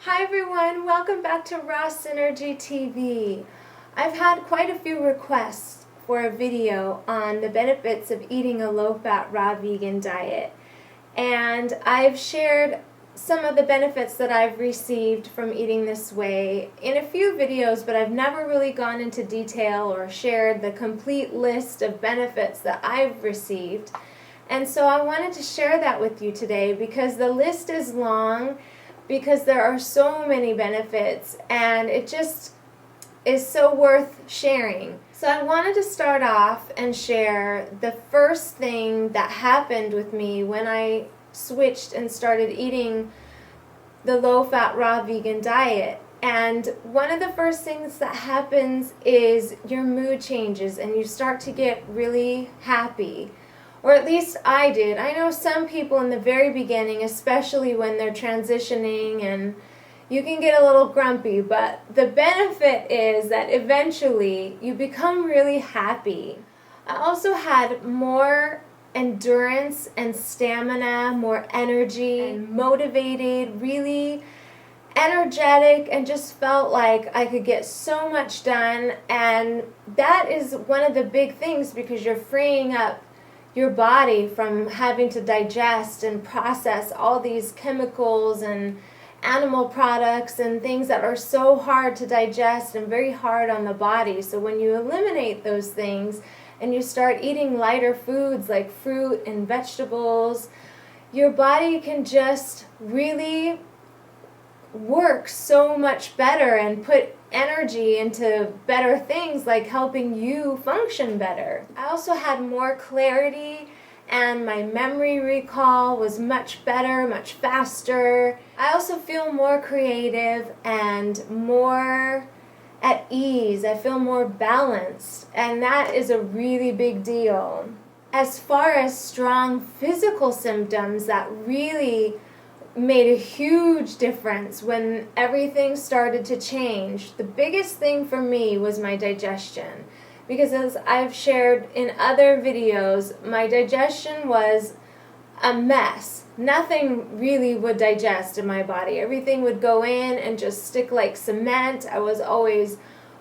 Hi everyone, welcome back to Raw Synergy TV. I've had quite a few requests for a video on the benefits of eating a low-fat raw vegan diet, and I've shared some of the benefits that I've received from eating this way in a few videos, but I've never really gone into detail or shared the complete list of benefits that I've received. And so I wanted to share that with you today because the list is long, because there are so many benefits and it just is so worth sharing. So I wanted to start off and share the first thing that happened with me when I switched and started eating the low-fat raw vegan diet. And one of the first things that happens is your mood changes and you start to get really happy. Or at least I did. I know some people in the very beginning, especially when they're transitioning, and you can get a little grumpy, but the benefit is that eventually you become really happy. I also had more endurance and stamina, more energy, and motivated, really energetic, and just felt like I could get so much done. And that is one of the big things, because you're freeing up your body from having to digest and process all these chemicals and animal products and things that are so hard to digest and very hard on the body. So when you eliminate those things and you start eating lighter foods like fruit and vegetables, your body can just really work so much better and put energy into better things, like helping you function better. I also had more clarity and my memory recall was much better, much faster. I also feel more creative and more at ease. I feel more balanced, and that is a really big deal. As far as strong physical symptoms, that really made a huge difference when everything started to change. The biggest thing for me was my digestion, because as I've shared in other videos, my digestion was a mess. Nothing really would digest in my body. Everything would go in and just stick like cement. I was always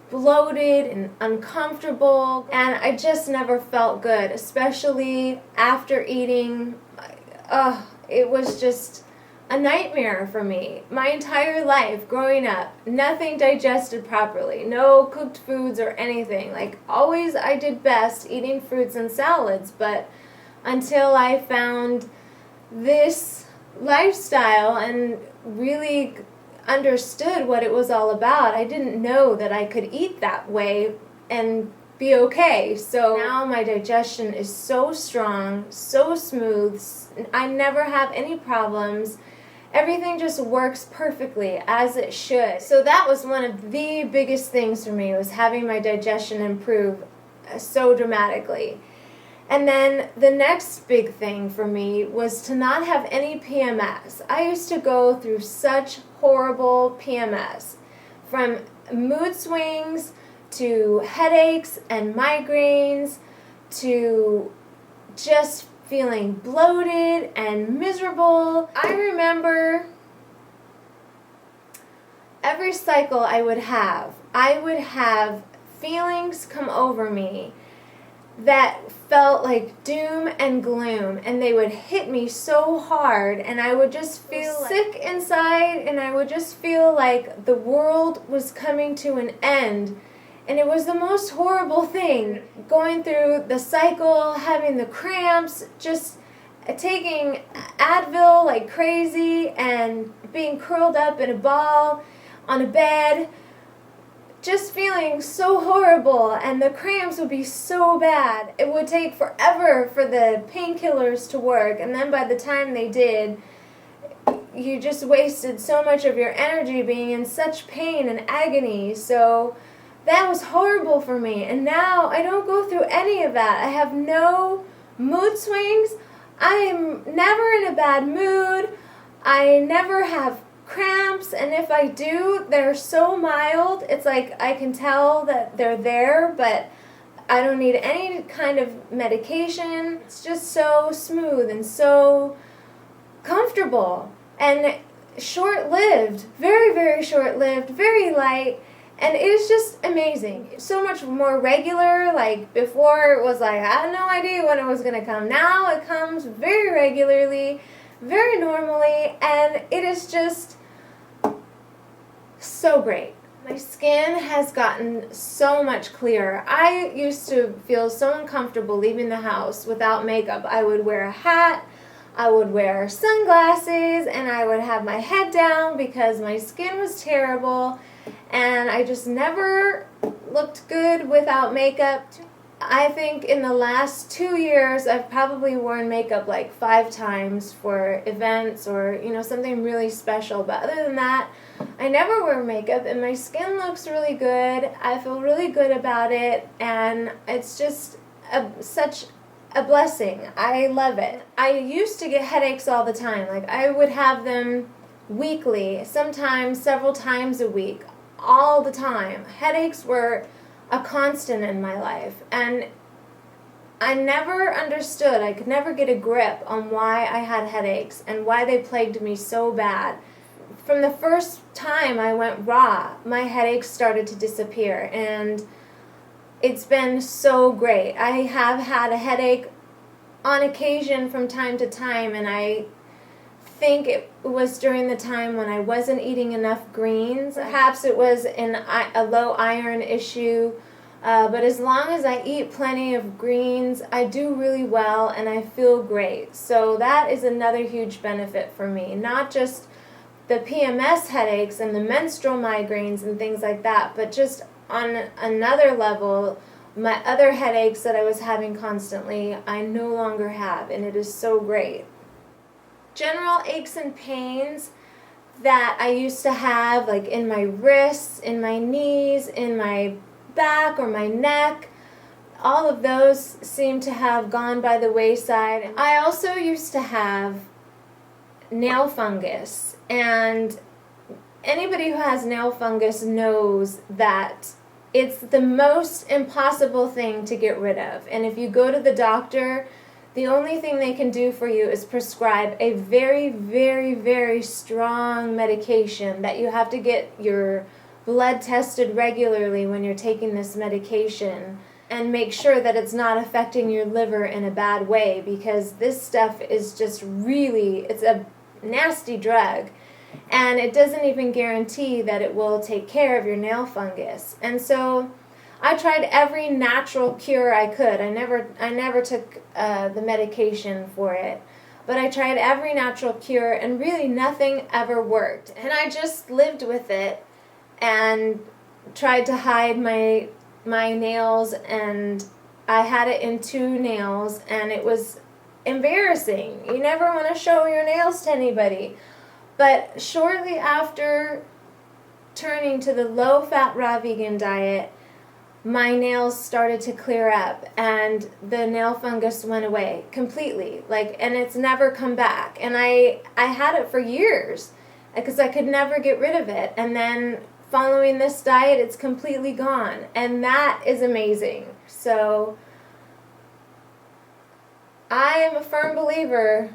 bloated and uncomfortable, and I just never felt good, especially after eating. It was just a nightmare for me. My entire life growing up, nothing digested properly, no cooked foods or anything. Like, always I did best eating fruits and salads, but until I found this lifestyle and really understood what it was all about, I didn't know that I could eat that way and be okay. So now my digestion is so strong, so smooth. I never have any problems. Everything just works perfectly as it should. So that was one of the biggest things for me, was having my digestion improve so dramatically. And then the next big thing for me was to not have any PMS. I used to go through such horrible PMS, from mood swings to headaches and migraines to just feeling bloated and miserable. I remember every cycle I would have feelings come over me that felt like doom and gloom, and they would hit me so hard, and I would just feel sick inside, and I would just feel like the world was coming to an end. And it was the most horrible thing, going through the cycle, having the cramps, just taking Advil like crazy, and being curled up in a ball on a bed, just feeling so horrible, and the cramps would be so bad. It would take forever for the painkillers to work, and then by the time they did, you just wasted so much of your energy being in such pain and agony. So that was horrible for me, and now I don't go through any of that. I have no mood swings. I am never in a bad mood. I never have cramps, and if I do, they're so mild. It's like I can tell that they're there, but I don't need any kind of medication. It's just so smooth and so comfortable. And short-lived, very, very short-lived, very light, and it is just amazing. So much more regular. Like before it was like, I had no idea when it was going to come. Now it comes very regularly, very normally, and it is just so great. My skin has gotten so much clearer. I used to feel so uncomfortable leaving the house without makeup. I would wear a hat, I would wear sunglasses, and I would have my head down because my skin was terrible, and I just never looked good without makeup. I think in the last 2 years I've probably worn makeup like 5 times for events or something really special, but other than that I never wear makeup, and my skin looks really good. I feel really good about it, and it's just such a blessing. I love it. I used to get headaches all the time. Like I would have them weekly, sometimes several times a week, all the time. Headaches were a constant in my life, and I never understood. I could never get a grip on why I had headaches and why they plagued me so bad. From the first time I went raw, my headaches started to disappear, and it's been so great. I have had a headache on occasion from time to time, and I think it was during the time when I wasn't eating enough greens. Perhaps it was a low iron issue, but as long as I eat plenty of greens, I do really well and I feel great. So that is another huge benefit for me. Not just the PMS headaches and the menstrual migraines and things like that, but just on another level, my other headaches that I was having constantly, I no longer have, and it is so great. General aches and pains that I used to have, like in my wrists, in my knees, in my back or my neck, all of those seem to have gone by the wayside. I also used to have nail fungus, and anybody who has nail fungus knows that it's the most impossible thing to get rid of. And if you go to the doctor, the only thing they can do for you is prescribe a very, very, very strong medication that you have to get your blood tested regularly when you're taking this medication, and make sure that it's not affecting your liver in a bad way, because this stuff is just really, it's a nasty drug, and it doesn't even guarantee that it will take care of your nail fungus. And so I tried every natural cure I could. I never took the medication for it, but I tried every natural cure, and really nothing ever worked. And I just lived with it and tried to hide my nails, and I had it in 2 nails, and it was embarrassing. You never want to show your nails to anybody. But shortly after turning to the low-fat raw vegan diet, my nails started to clear up, and the nail fungus went away completely. And it's never come back. And I had it for years because I could never get rid of it. And then following this diet, it's completely gone, and that is amazing. So I am a firm believer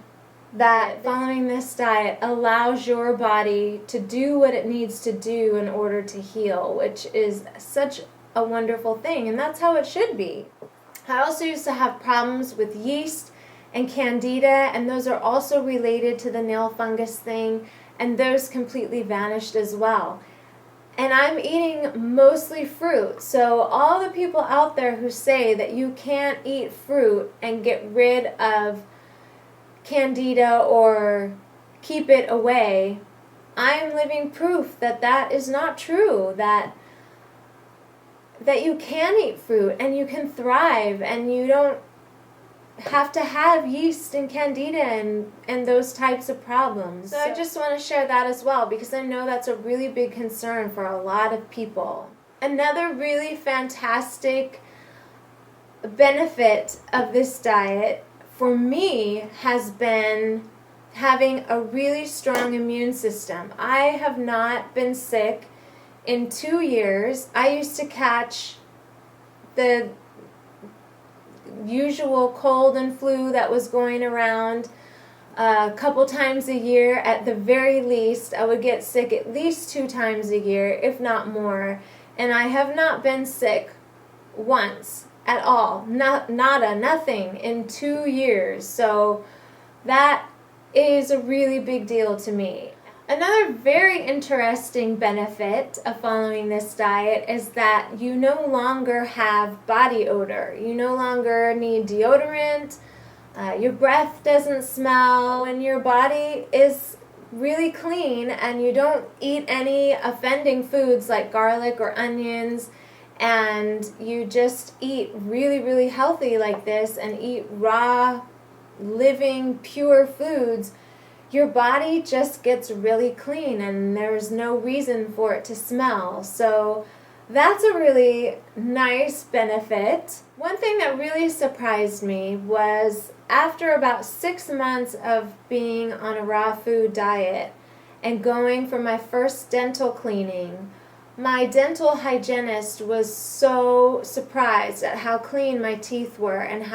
that following this diet allows your body to do what it needs to do in order to heal, which is such a wonderful thing, and that's how it should be. I also used to have problems with yeast and candida, and those are also related to the nail fungus thing, and those completely vanished as well. And I'm eating mostly fruit, so all the people out there who say that you can't eat fruit and get rid of candida or keep it away, I'm living proof that that is not true, that you can eat fruit and you can thrive, and you don't have to have yeast and candida and those types of problems. So I just want to share that as well, because I know that's a really big concern for a lot of people. Another really fantastic benefit of this diet for me has been having a really strong immune system. I have not been sick in 2 years. I used to catch the usual cold and flu that was going around a couple times a year at the very least. I would get sick at least 2 times a year, if not more. And I have not been sick once at all. Nothing in 2 years. So that is a really big deal to me. Another very interesting benefit of following this diet is that you no longer have body odor. You no longer need deodorant. Your breath doesn't smell, and your body is really clean, and you don't eat any offending foods like garlic or onions, and you just eat really, really healthy like this and eat raw, living, pure foods. Your body just gets really clean, and there's no reason for it to smell. So that's a really nice benefit. One thing that really surprised me was after about 6 months of being on a raw food diet and going for my first dental cleaning, my dental hygienist was so surprised at how clean my teeth were and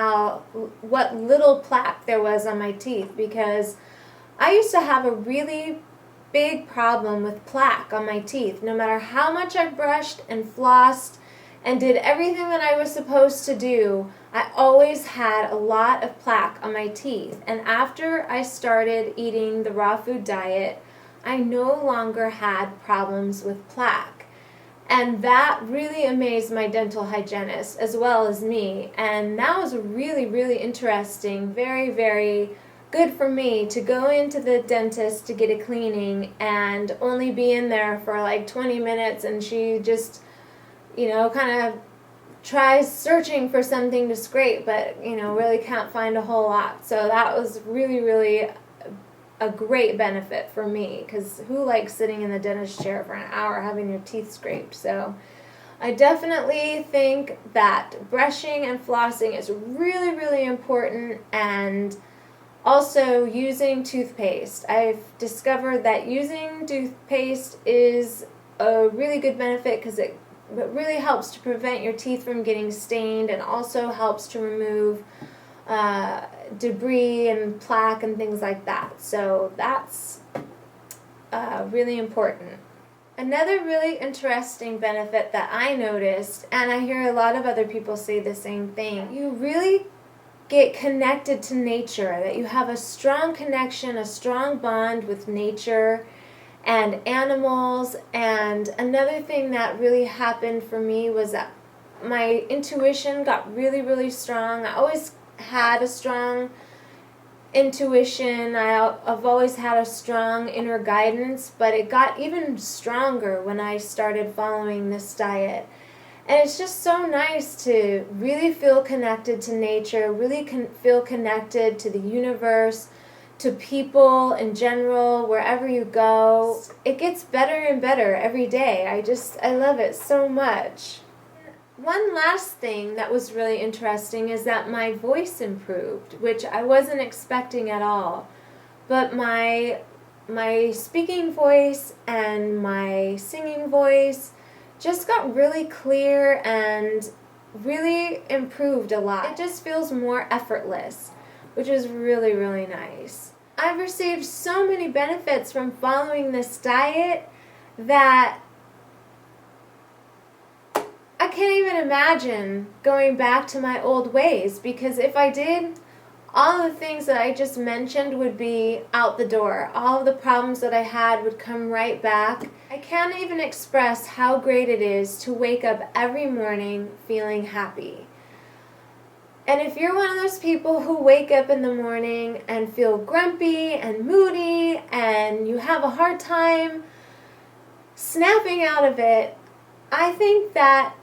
what little plaque there was on my teeth, because I used to have a really big problem with plaque on my teeth. No matter how much I brushed and flossed and did everything that I was supposed to do, I always had a lot of plaque on my teeth. And after I started eating the raw food diet, I no longer had problems with plaque. And that really amazed my dental hygienist as well as me. And that was really, really interesting, very, very good for me to go into the dentist to get a cleaning and only be in there for like 20 minutes, and she just, kind of tries searching for something to scrape, but, really can't find a whole lot. So that was really, really a great benefit for me, because who likes sitting in the dentist chair for an hour having your teeth scraped? So I definitely think that brushing and flossing is really, really important, and also using toothpaste. I've discovered that using toothpaste is a really good benefit because it really helps to prevent your teeth from getting stained, and also helps to remove debris and plaque and things like that. So that's really important. Another really interesting benefit that I noticed, and I hear a lot of other people say the same thing, you really get connected to nature, that you have a strong connection, a strong bond with nature and animals. And another thing that really happened for me was that my intuition got really, really strong. I always had a strong intuition. I've always had a strong inner guidance, but it got even stronger when I started following this diet. And it's just so nice to really feel connected to nature, really feel connected to the universe, to people in general, wherever you go. It gets better and better every day. I love it so much. One last thing that was really interesting is that my voice improved, which I wasn't expecting at all. But my speaking voice and my singing voice just got really clear and really improved a lot. It just feels more effortless, which is really, really nice. I've received so many benefits from following this diet that I can't even imagine going back to my old ways, because if I did, all the things that I just mentioned would be out the door. All of the problems that I had would come right back. I can't even express how great it is to wake up every morning feeling happy. And if you're one of those people who wake up in the morning and feel grumpy and moody and you have a hard time snapping out of it, I think that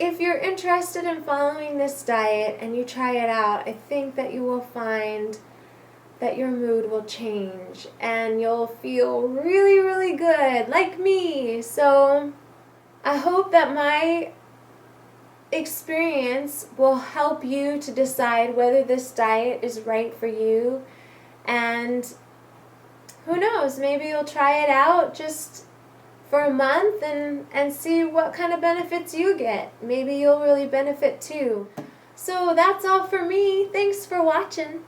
if you're interested in following this diet and you try it out, I think that you will find that your mood will change and you'll feel really, really good, like me. So I hope that my experience will help you to decide whether this diet is right for you. And who knows, maybe you'll try it out just for a month and see what kind of benefits you get. Maybe you'll really benefit too. So that's all for me. Thanks for watching.